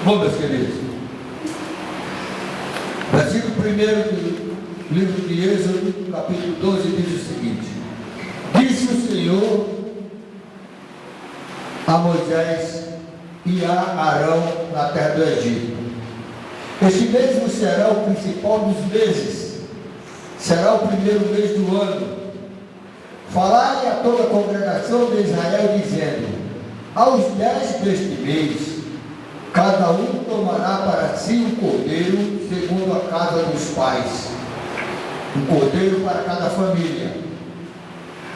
Bom, meus queridos, versículo 1 do livro de Êxodo, capítulo 12, diz o seguinte: disse o Senhor a Moisés e a Arão na terra do Egito: este mês será o principal dos meses, será o primeiro mês do ano. Falai a toda a congregação de Israel, dizendo: aos 10 deste mês, cada um tomará para si um cordeiro, segundo a casa dos pais, um cordeiro para cada família.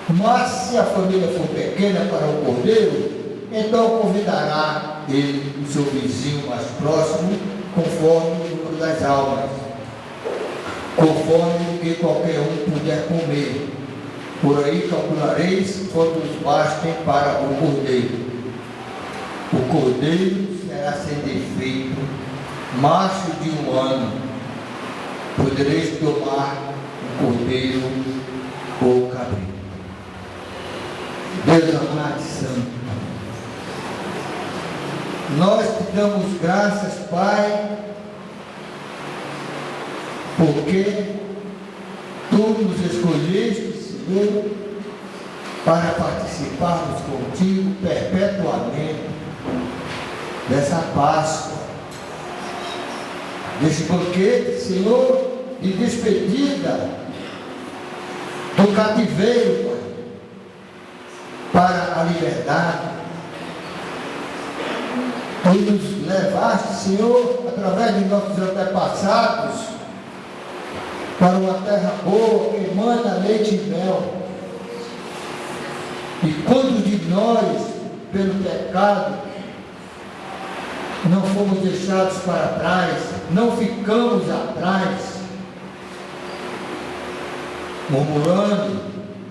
Mas se a família for pequena para o cordeiro, então convidará ele o seu vizinho mais próximo, conforme o número das almas, conforme o que qualquer um puder comer. Por aí calculareis quantos bastem para o cordeiro. O cordeiro será sem defeito, macho de 1 ano. Podereis tomar um cordeiro ou cabrito. Deus amado e santo, nós te damos graças, Pai, porque tu nos escolheste, Senhor, para participarmos contigo perpetuamente dessa Páscoa, desse banquete, Senhor, de despedida do cativeiro, Pai, para a liberdade. Tu nos levaste, Senhor, através de nossos antepassados, para uma terra boa, que emana leite e mel. E quantos de nós, pelo pecado, não fomos deixados para trás, não ficamos atrás, murmurando,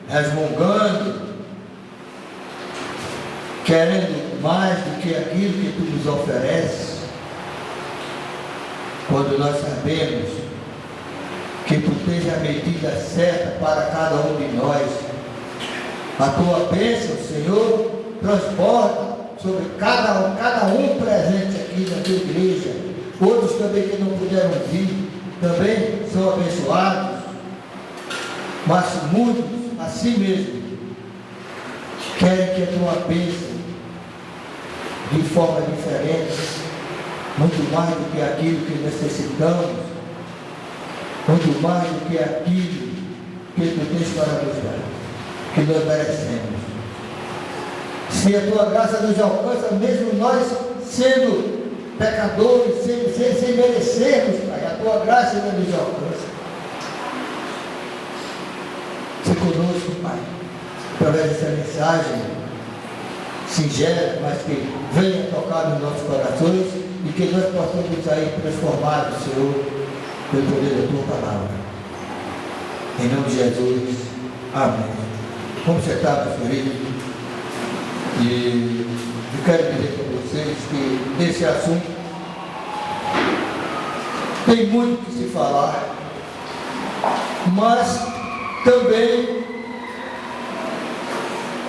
resmungando, querendo mais do que aquilo que tu nos ofereces, quando nós sabemos que tu tens a medida certa para cada um de nós. A tua bênção, Senhor, transborda sobre cada um presente aqui na tua igreja. Outros também que não puderam vir, também são abençoados, mas muitos, assim mesmo, querem que a tua bênção, de forma diferente, muito mais do que aquilo que necessitamos, muito mais do que aquilo que tu tens para nos dar, que nós merecemos. Se a tua graça nos alcança, mesmo nós sendo pecadores, sem merecermos, Pai, a tua graça ainda nos alcança. Se conosco, Pai, através dessa mensagem singela, mas que venha tocar nos nossos corações e que nós possamos sair transformados, Senhor, pelo poder da tua palavra. Em nome de Jesus, amém. Vamos sentar, meus queridos, e eu quero dizer para vocês que esse assunto tem muito que se falar, mas também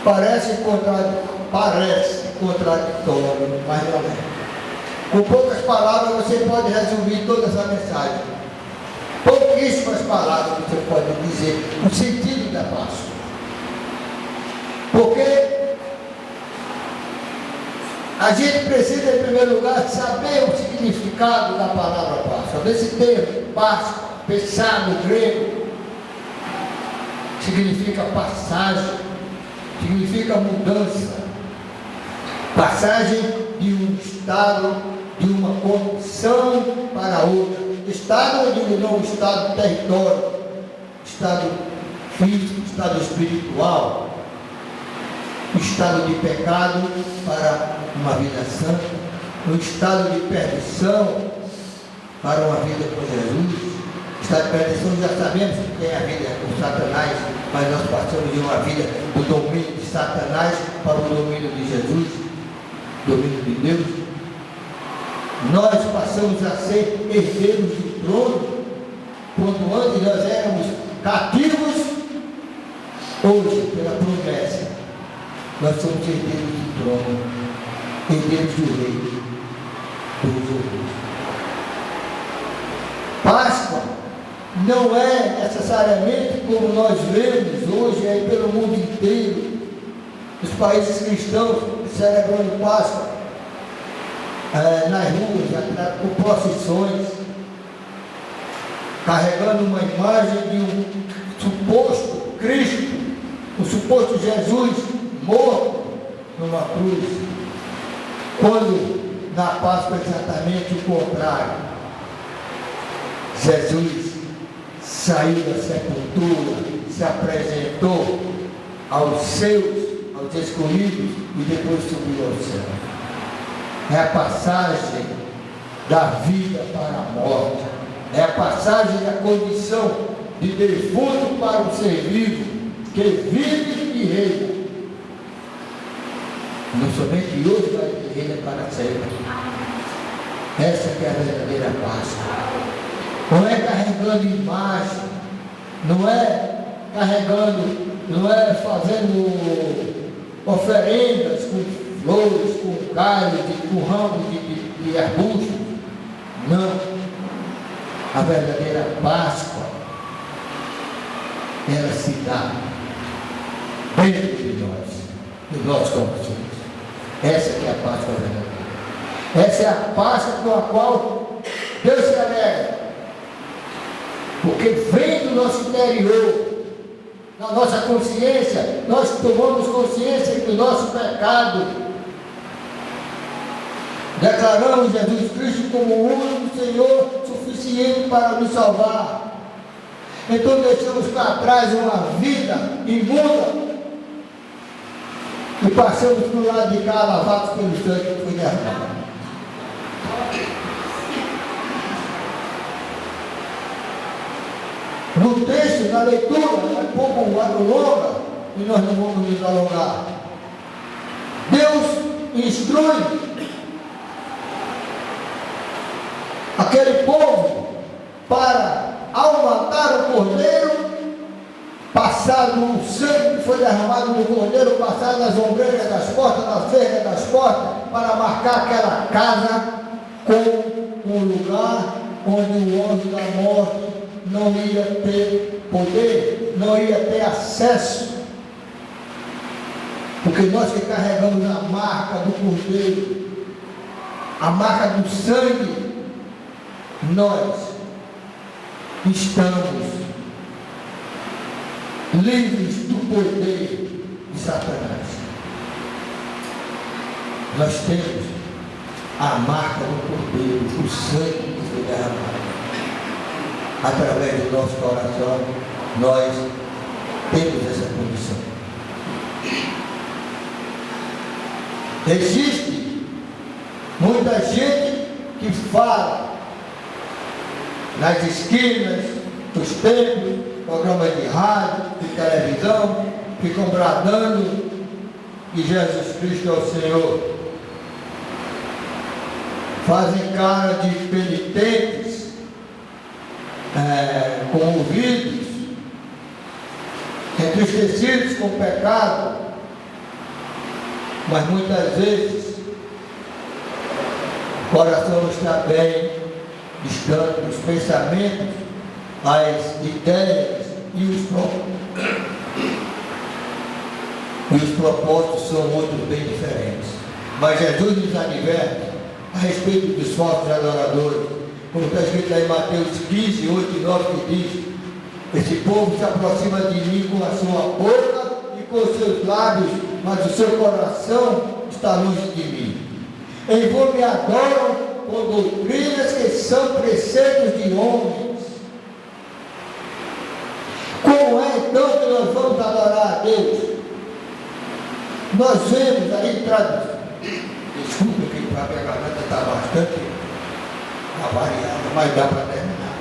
parece contraditório, mas não é. Com poucas palavras você pode resumir toda essa mensagem. Pouquíssimas palavras você pode dizer o sentido da Páscoa. Porque a gente precisa, em primeiro lugar, saber o significado da palavra Páscoa. Desse termo, Páscoa, pensar no grego, significa passagem, significa mudança. Passagem de um estado, de uma condição para outra. Estado, eu digo não estado, território, estado físico, estado espiritual, estado de pecado para uma vida santa, um estado de perdição para uma vida com Jesus. Estado de perdição, já sabemos que tem a vida com Satanás, mas nós passamos de uma vida do domínio de Satanás para o domínio de Jesus, domínio de Deus. Nós passamos a ser herdeiros do trono, quando antes nós éramos cativos. Hoje, pela promessa, nós somos herdeiros do trono, herdeiros do rei, do não é necessariamente como nós vemos hoje aí pelo mundo inteiro, os países cristãos celebrando Páscoa nas ruas, com procissões, carregando uma imagem de um suposto Cristo, um suposto Jesus morto numa cruz, quando na Páscoa é exatamente o contrário. Jesus saiu da sepultura, se apresentou aos seus, aos escolhidos, e depois subiu ao céu. É a passagem da vida para a morte, é a passagem da condição de defunto para o ser vivo, que vive e reina. Não somente hoje, mas reina para sempre. Essa que é a verdadeira Páscoa. Não é carregando imagem, não é carregando, não é fazendo oferendas com flores, com galhos, com ramos de arbustos. Não. A verdadeira Páscoa, ela se dá dentro de nós, dos nossos corações. Essa que é a Páscoa verdadeira. Essa é a Páscoa com a qual Deus se alegra. Porque vem do nosso interior, na nossa consciência, nós tomamos consciência do nosso pecado. Declaramos Jesus Cristo como o único Senhor suficiente para nos salvar. Então deixamos para trás uma vida imunda e passamos para o lado de cá, lavados pelo sangue que foi derramado. No texto, na leitura, é um pouco longa, e nós não vamos nos alongar. Deus instrui aquele povo para, ao matar o cordeiro, passar no sangue que foi derramado no cordeiro, passar nas ombreiras das portas, nas vergas das portas, para marcar aquela casa como um lugar onde o anjo da morte não ia ter poder, não ia ter acesso, porque nós que carregamos a marca do cordeiro, a marca do sangue, nós estamos livres do poder de Satanás. Nós temos a marca do cordeiro, o sangue que foi derramado. Através do nosso coração, nós temos essa condição. Existe muita gente que fala nas esquinas dos templos, programas de rádio, de televisão, ficam bradando que Jesus Cristo é o Senhor. Fazem cara de penitentes, com ouvidos entristecidos com o pecado, mas muitas vezes o coração está bem distante, os pensamentos, as ideias e os propósitos são outros bem diferentes. Mas Jesus nos adverte a respeito dos falsos adoradores, como está escrito lá em Mateus 15, 8 e 9, que diz: esse povo se aproxima de mim com a sua boca e com os seus lábios, mas o seu coração está longe de mim. Em vão me adoram com doutrinas que são preceitos de homens. Como é então que nós vamos adorar a Deus? Nós vemos aí, desculpa que a minha garganta está bastante avariada, mas dá para terminar.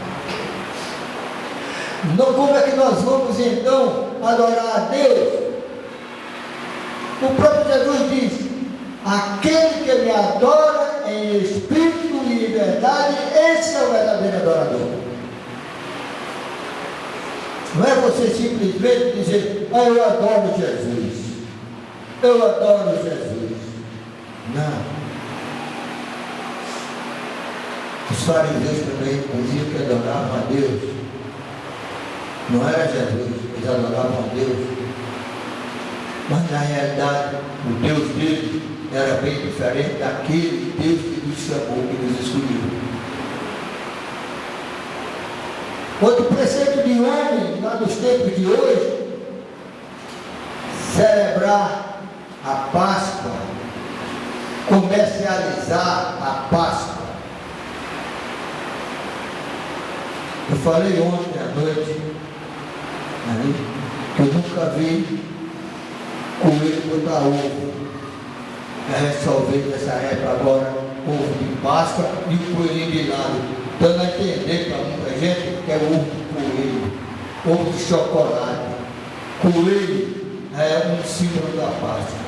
Não, como é que nós vamos então adorar a Deus? O próprio Jesus diz: aquele que me adora em espírito e em verdade, esse é o verdadeiro adorador. Não é você simplesmente dizer: eu adoro Jesus, eu adoro Jesus. Não. Os fariseus também diziam que adoravam a Deus, Não era Jesus, eles adoravam a Deus. Mas na realidade, o Deus deles era bem diferente daquele Deus que nos chamou, que nos escolheu. Outro preceito de homem, lá nos tempos de hoje, celebrar a Páscoa, comercializar a Páscoa. Eu falei ontem à noite, que eu nunca vi coelho botar ovo. Resolver nessa época agora ovo de Páscoa e o coelhinho de lado, dando a entender para muita gente que é ovo de coelho, ovo de chocolate. Coelho é um símbolo da Páscoa.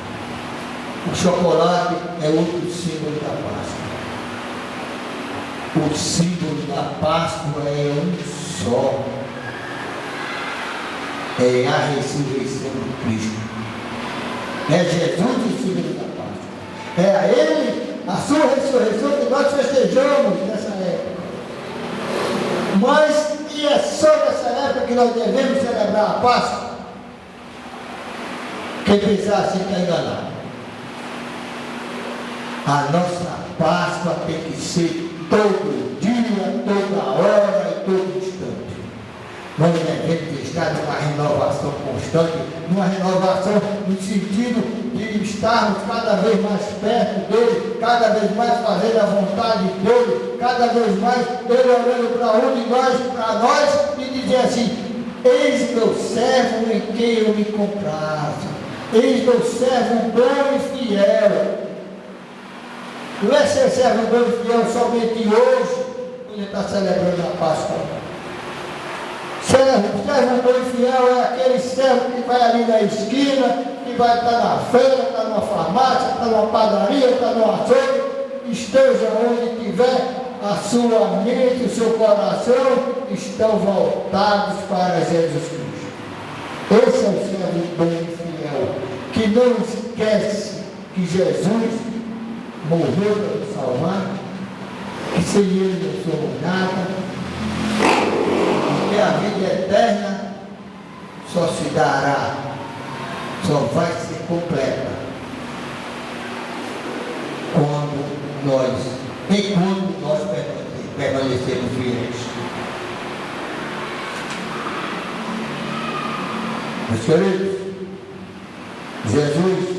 O chocolate é outro símbolo da Páscoa. O símbolo da Páscoa é um só. É a ressurreição de Cristo. É Jesus o símbolo da Páscoa. É a Ele, a sua ressurreição que nós festejamos nessa época. Mas, e é só nessa época que nós devemos celebrar a Páscoa? Quem pensar assim está enganado. A nossa Páscoa tem que ser todo dia, toda hora e todo instante. Nós devemos estar numa renovação constante, numa renovação no sentido de estarmos cada vez mais perto dele, cada vez mais fazendo a vontade dele, cada vez mais ele olhando para nós e dizer assim: eis meu servo em quem eu me comprazo, eis meu servo bom e fiel. Não é ser servo bom e fiel somente hoje, quando ele está celebrando a Páscoa. Servo bom e fiel é aquele servo que vai ali na esquina, que vai estar na feira, está numa farmácia, está numa padaria, está no açougue, esteja onde tiver, a sua mente e o seu coração estão voltados para Jesus Cristo. Esse é o servo bom e fiel, que não esquece que Jesus morreu para nos salvar, que sem ele não somos nada, que a vida eterna só se dará, só vai ser completa enquanto nós permanecermos fiéis. Meus queridos, Jesus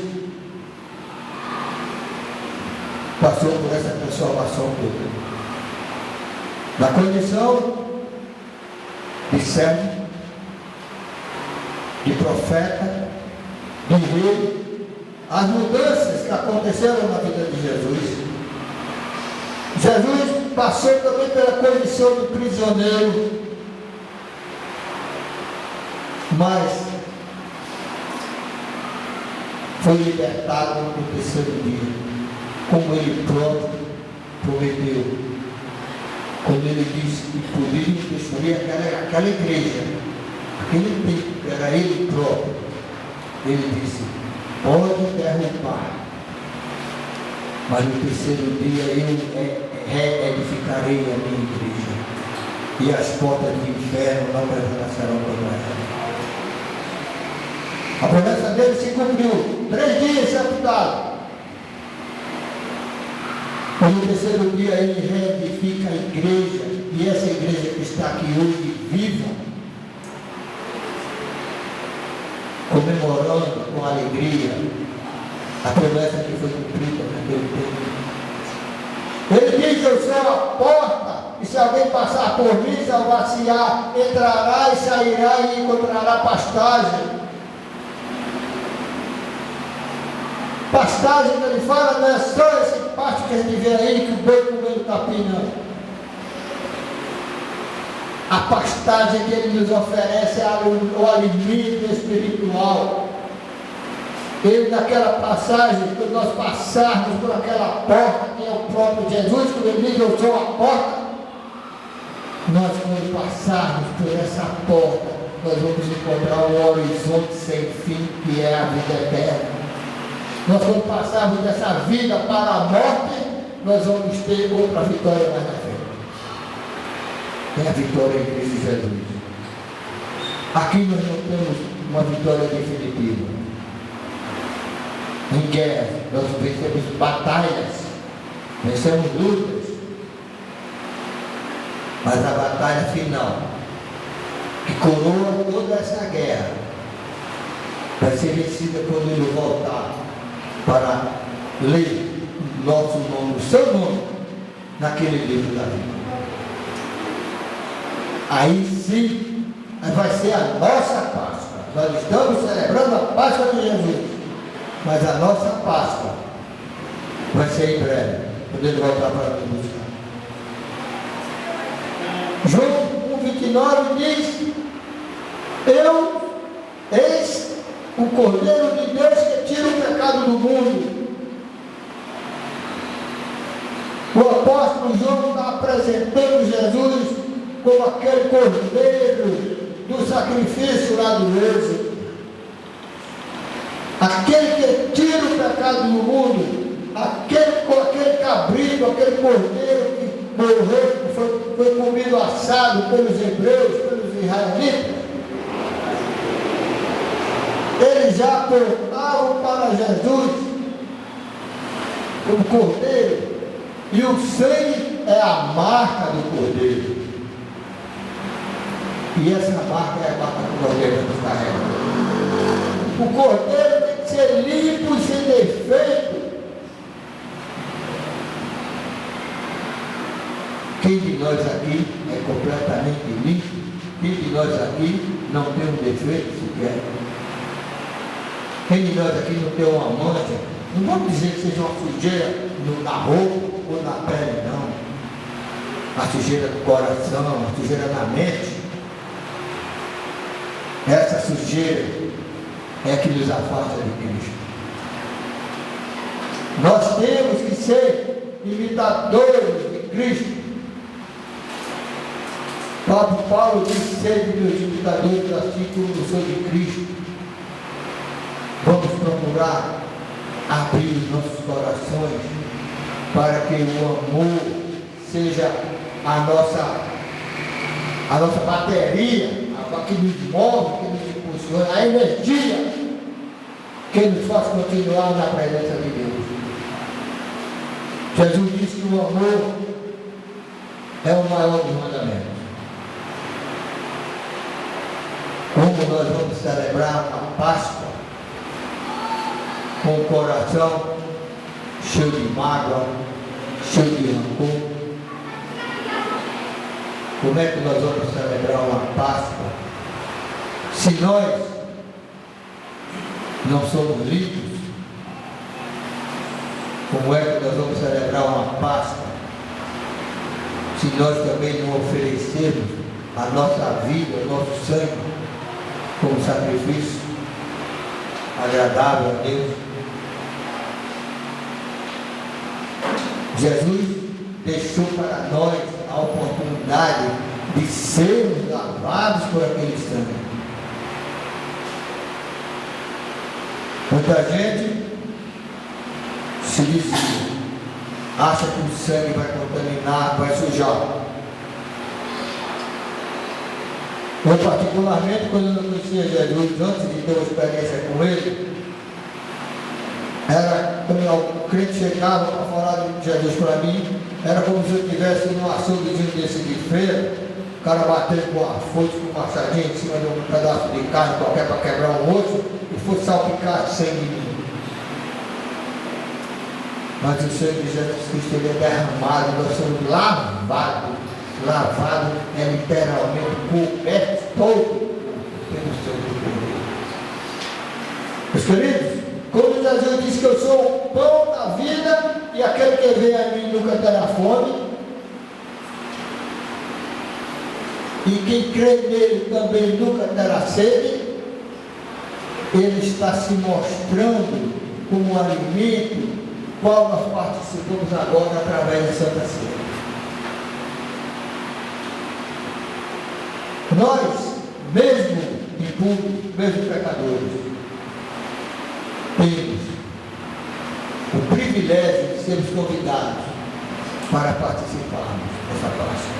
passou por essa transformação toda, na condição de servo, de profeta, de rei, as mudanças que aconteceram na vida de Jesus. Jesus passou também pela condição de prisioneiro, mas foi libertado no terceiro dia, como ele próprio prometeu. Quando ele disse que poderia destruir aquela igreja, aquele templo, era ele próprio. Ele disse: pode derrubar, mas no terceiro dia eu reedificarei a minha igreja, e as portas do inferno não prevalecerão contra ela. A promessa dele se cumpriu. 3 dias sepultado. Mas no terceiro dia ele reedifica a igreja, e essa igreja que está aqui hoje viva, comemorando com alegria a promessa que foi cumprida naquele tempo. Ele diz: eu sou a porta, e se alguém passar por mim, salvar-se-á, entrará e sairá e encontrará pastagem. Pastagem que ele fala não é só esse pasto que a gente vê aí, que o boi comendo capim, não. A pastagem que ele nos oferece é o alimento espiritual. Ele, naquela passagem, quando nós passarmos por aquela porta, que é o próprio Jesus, quando ele diz: eu sou a porta, nós, quando passarmos por essa porta, nós vamos encontrar um horizonte sem fim, que é a vida eterna. Nós, quando passarmos dessa vida para a morte, nós vamos ter outra vitória mais na frente. É a vitória em Cristo Jesus. Aqui nós não temos uma vitória definitiva. Em guerra, nós vencemos batalhas, vencemos lutas, mas a batalha final, que coroa toda essa guerra, vai ser vencida quando ele voltar para ler nosso nome, o seu nome, naquele livro da vida. Aí sim, vai ser a nossa Páscoa. Nós estamos celebrando a Páscoa de Jesus, mas a nossa Páscoa vai ser em breve, quando ele voltar para nos buscar. João 1,29 diz: eis o Cordeiro de Deus que tira o pecado do mundo. O apóstolo João está apresentando Jesus como aquele cordeiro do sacrifício lá do Êxodo, aquele que tira o pecado do mundo, aquele cabrito, aquele cordeiro que morreu, que foi comido assado pelos hebreus, pelos israelitas. Eles já apontavam para Jesus como cordeiro, e o sangue é a marca do cordeiro. E essa marca é a marca do cordeiro que nos carrega. O cordeiro tem que ser limpo e sem defeito. Quem de nós aqui é completamente limpo? Quem de nós aqui não tem um defeito sequer? Quem de nós aqui não tem uma mancha? Não vamos dizer que seja uma sujeira na roupa ou na pele, não. A sujeira do coração, a sujeira da mente. Essa sujeira é que nos afasta de Cristo. Nós temos que ser imitadores de Cristo. Paulo disse: sede meus imitadores, assim como eu sou de Cristo. Vamos procurar abrir os nossos corações para que o amor seja a nossa bateria, que nos move, que nos impulsiona, a energia que nos faz continuar na presença de Deus. Jesus disse que o amor é o maior dos mandamentos. Como nós vamos celebrar a Páscoa com o coração cheio de mágoa, cheio de rancor? Como é que nós vamos celebrar uma Páscoa se nós não somos limpos? Como é que nós vamos celebrar uma Páscoa se nós também não oferecermos a nossa vida, o nosso sangue como sacrifício agradável a Deus? Jesus deixou para nós a oportunidade de sermos lavados por aquele sangue. Muita gente se desvia, acha que o sangue vai contaminar, vai sujar. Eu particularmente, quando eu não conhecia Jesus, antes de ter uma experiência com ele, era quando o crente chegava para falar de Jesus para mim, era como se eu estivesse num açouguezinho desse de feira, o cara batendo com a foice, com um machadinho em cima de um pedaço de carne qualquer para quebrar um osso, e fosse salpicar sangue em mim. Mas o sangue de Jesus Cristo, ele é derramado, nós somos lavados. Lavado é literalmente coberto todo pelo sangue de Deus. Meus queridos, quando Jesus disse que eu sou o pão da vida, e aquele que vem a mim nunca terá fome, e quem crê nele também nunca terá sede, ele está se mostrando como um alimento, qual nós participamos agora através da Santa Ceia. Nós, mesmo impuros, mesmo pecadores, temos o privilégio de sermos convidados para participarmos dessa Páscoa.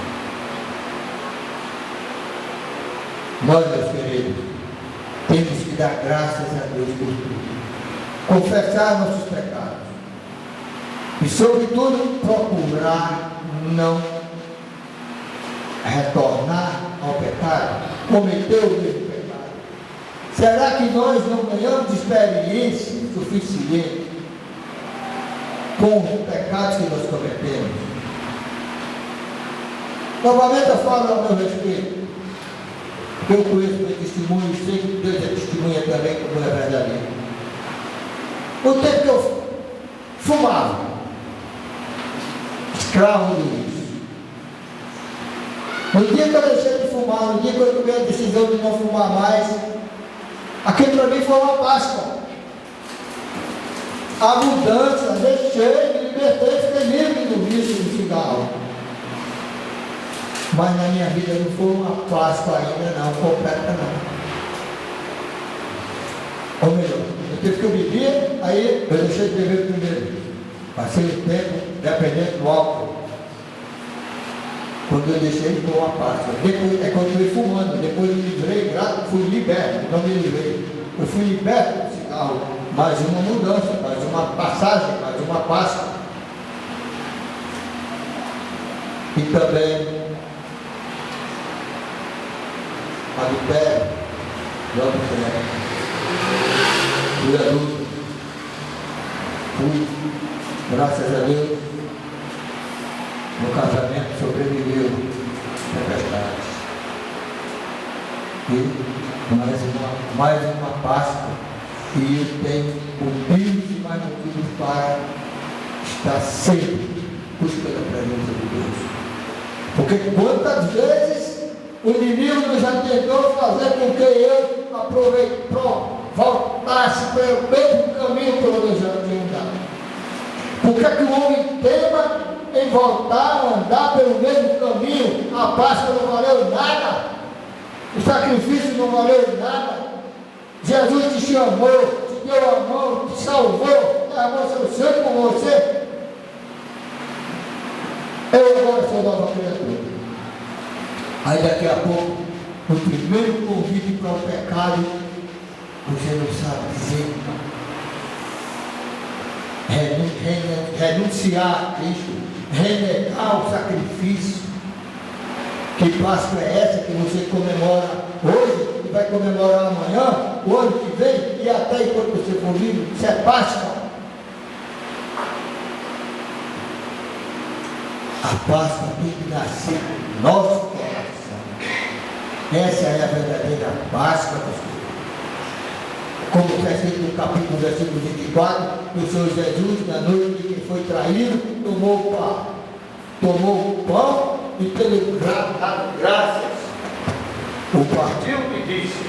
Nós, meus queridos, temos que dar graças a Deus por tudo. Confessar nossos pecados. E, sobretudo, procurar não retornar ao pecado, cometer o mesmo pecado. Será que nós não ganhamos experiência suficiente com os pecados que nós cometemos? Novamente eu falo ao meu respeito. Eu conheço meu testemunho e sei que Deus é testemunha também como é verdadeiro. O tempo que eu fumava, escravo do vício. No dia que eu deixei de fumar, no dia que eu tomei a decisão de não fumar mais, aquilo para mim foi uma Páscoa. A mudança, deixei, me libertei, fiquei livre do vício do cigarro. Mas na minha vida não foi uma Páscoa ainda não, completa não. Ou melhor, no tempo que eu bebia, aí eu deixei de beber primeiro. Passei o tempo dependendo do álcool. Quando eu deixei, foi uma Páscoa. Depois, é quando eu fui fumando, depois eu me livrei, fui liberto, não me livrei. Eu fui liberto do cigarro. Mais uma mudança, mais uma passagem, mais uma Páscoa. E também adultério, fui adulto, graças a Deus, no casamento sobreviveu tempestades. E mais uma Páscoa, e eu tenho motivos e mais motivos para estar sempre buscando a presença de Deus. Porque quantas vezes o inimigo já tentou fazer com que eu voltasse pelo mesmo caminho que eu já tinha andado. Por que o homem tema em voltar a andar pelo mesmo caminho? A Páscoa não valeu nada, o sacrifício não valeu nada. Jesus te chamou, te deu a mão, te salvou, derramou seu sangue por você. Eu agora sou nova criatura. Aí daqui a pouco, no primeiro convite para o pecado, você não sabe dizer renunciar a Cristo, renegar o sacrifício. Que Páscoa é essa que você comemora hoje e vai comemorar amanhã, o ano que vem e até enquanto você for vivo? Isso é Páscoa. A Páscoa tem que nascer no nosso coração. Essa é a verdadeira Páscoa, como está escrito no capítulo versículo 24, o Senhor Jesus, na noite em que foi traído, tomou o pão e tendo dado graças, o partiu e disse: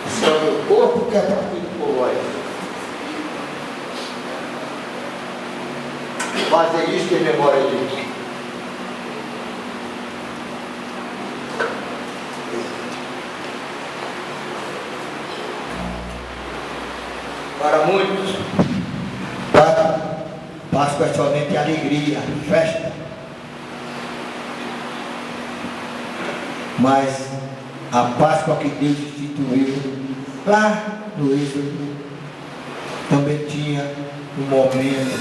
"Esse é o meu corpo que é partido por vós. Fazer isto em memória de mim." Para muitos, Páscoa é somente alegria, festa. Mas a Páscoa que Deus instituiu lá no Êxodo também tinha um momento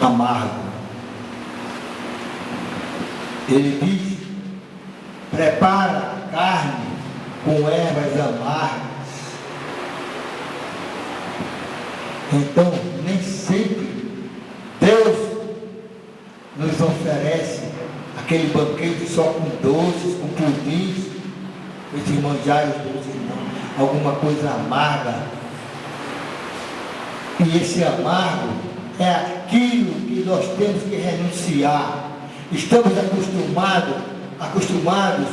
amargo. Ele diz: prepara a carne com ervas amargas. Então, nem sempre Deus nos oferece aquele banquete só com doces, com pudins, esses manjares doces, não. Alguma coisa amarga. E esse amargo é aquilo que nós temos que renunciar. Estamos acostumados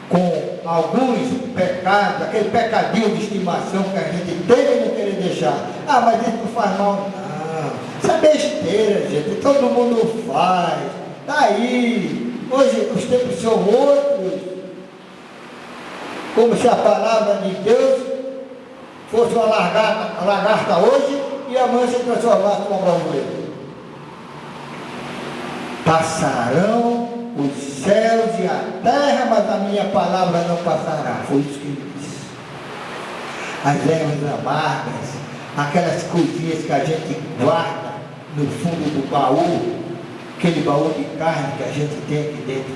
com alguns pecados, aquele pecadinho de estimação que a gente tem e não querer deixar. Ah, mas isso não faz mal. Não, isso é besteira, gente, todo mundo faz. Daí, hoje os tempos são outros. Como se a palavra de Deus fosse uma lagarta hoje e amanhã se transformasse numa borboleta. Passarão os céus e a terra, mas a minha palavra não passará. Foi isso que ele disse. As ervas amargas, aquelas coisinhas que a gente guarda no fundo do baú, aquele baú de carne que a gente tem aqui dentro,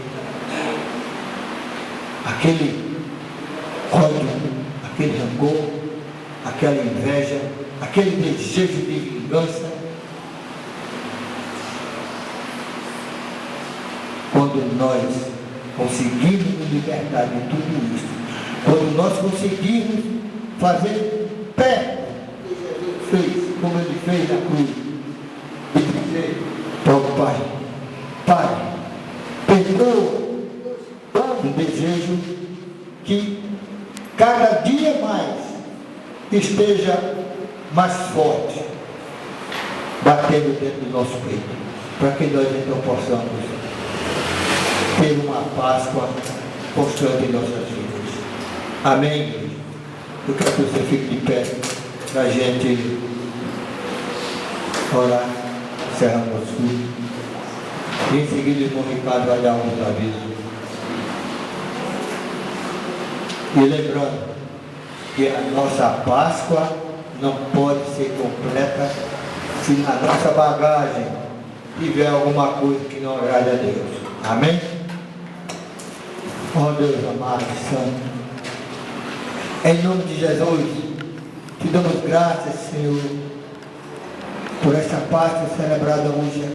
aquele ódio, aquele rancor, aquela inveja, aquele desejo de vingança. Quando nós conseguirmos nos libertar de tudo isso, quando nós conseguirmos fazer pé, fez, como ele fez na cruz, e dizer para o Pai: Pai, perdoa. Um desejo que cada dia mais esteja mais forte, batendo dentro do nosso peito, para que nós então possamos ter uma Páscoa constante em nossas vidas. Amém? Eu quero que você fique de pé para a gente orar, encerrar nosso culto. E em seguida o irmão Ricardo vai dar uns avisos. E lembrando que a nossa Páscoa não pode ser completa se na nossa bagagem tiver alguma coisa que não agrade a Deus. Amém? Oh Deus amado, santo, em nome de Jesus, te damos graças, Senhor, por essa Páscoa celebrada hoje.